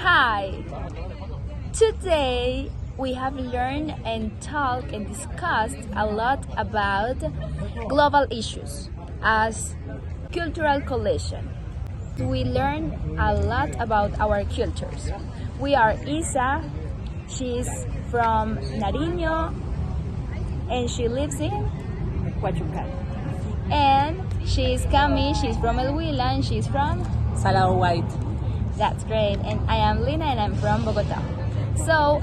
Hi! Today we have learned and talked and discussed a lot about global issues as cultural collision. We learned a lot about our cultures. We are Isa, she's from Nariño and she lives in Huachucal. And she's Cami, she's from El Huila and she's from Salado White. That's great. And I am Lina and I'm from Bogota. So,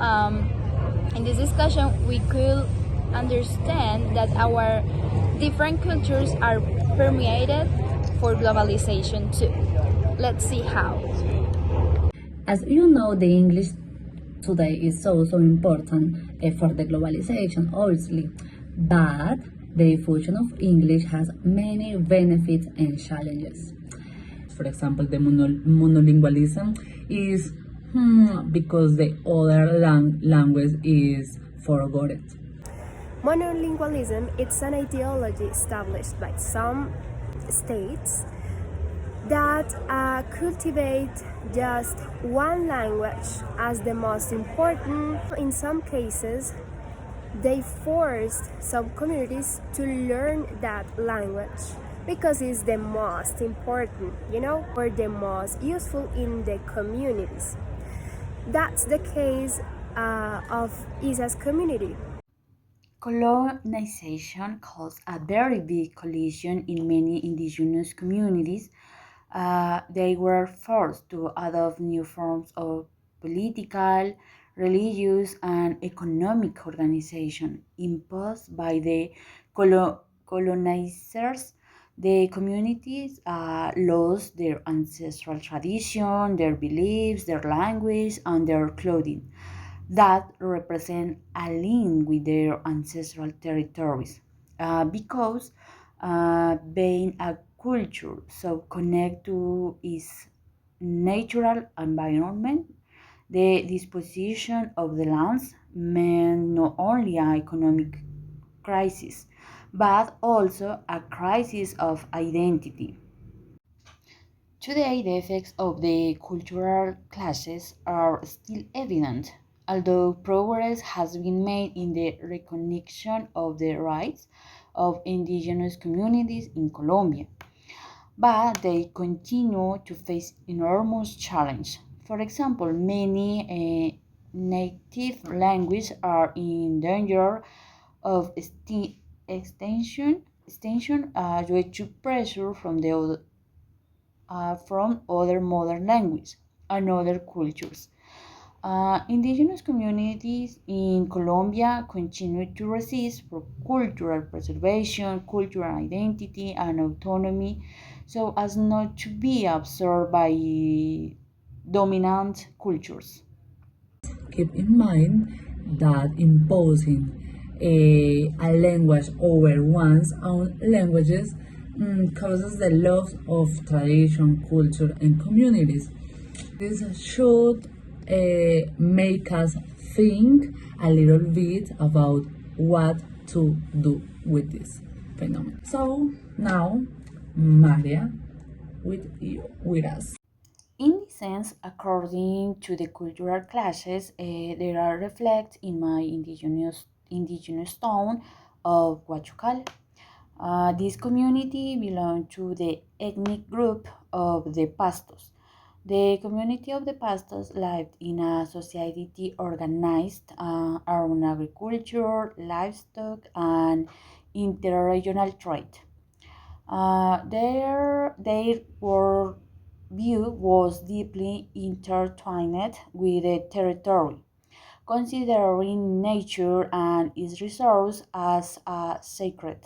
in this discussion, we could understand that our different cultures are permeated for globalization too. Let's see how. As you know, the English today is so important for the globalization, obviously. But the diffusion of English has many benefits and challenges. For example, the monolingualism is because the other language is forgotten. Monolingualism is an ideology established by some states that cultivate just one language as the most important. In some cases, they forced some communities to learn that language because it's the most important, or the most useful in the communities. That's the case of Isa's community. Colonization caused a very big collision in many indigenous communities. They were forced to adopt new forms of political, religious, and economic organization imposed by the colonizers. The communities lost their ancestral tradition, their beliefs, their language, and their clothing that represent a link with their ancestral territories because being a culture so connect to its natural environment, the disposition of the lands meant not only an economic crisis but also a crisis of identity. Today, the effects of the cultural clashes are still evident, although progress has been made in the recognition of the rights of indigenous communities in Colombia. But they continue to face enormous challenge. For example, many native languages are in danger of extinction due to pressure from other modern languages and other cultures. Indigenous communities in Colombia continue to resist for cultural preservation, cultural identity, and autonomy, so as not to be absorbed by dominant cultures. Keep in mind that imposing a language over one's own languages causes the loss of tradition, culture, and communities. This should make us think a little bit about what to do with this phenomenon. So now, Maria, with us. In this sense, according to the cultural clashes, there are reflected in my indigenous town of Huachucal. This community belongs to the ethnic group of the Pastos. The community of the Pastos lived in a society organized around agriculture, livestock, and interregional trade. Their worldview was deeply intertwined with the territory, considering nature and its resource as sacred.